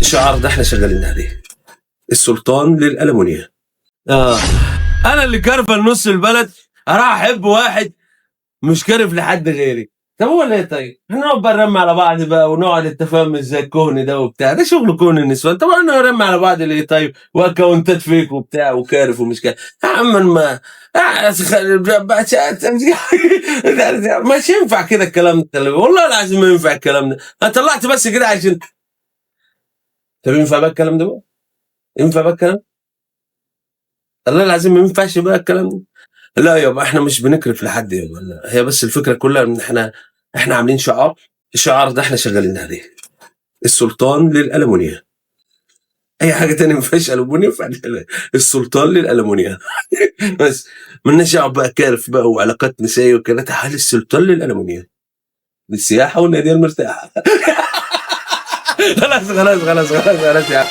الشعار ده احنا شغالين عليه. السلطان للألمونيا. انا اللي كارفه نص البلد اروح احب واحد مش كارف لحد غيري. طب هو ليه طيب؟ احنا نقعد بقى نرمي على بعض بقى ونقعد التفاهم ازاي الكهن ده وبتاع، ده شغل كهن النسوان. طب انا نرمي على بعض ليه طيب؟ واكونتات فيك وبتاع وكارف ومش كارف. يا عم ما مش ينفع كده الكلام ده، والله العظيم ما ينفع الكلام ده. انا طلعت بس كده عشان. طب ينفع بقى الكلام ده بقى؟ ينفع بقى الكلام؟ والله العظيم ما ينفعش بقى الكلام ده. لا يابا احنا مش بنكرف لحد يابا، لا. هي بس الفكره كلها ان احنا عاملين شعار. الشعار ده احنا شغالين عليه. السلطان للألمونيا. اي حاجه تانية ما فيهاش ألمونيا السلطان للألمونيا. بس مالناش دعوه بقى كارف بقى وعلاقات نسائيه وكده، تعال السلطان للألمونيا للسياحه والناديه المرتاحه. خلاص خلاص خلاص خلاص خلاص يا عم.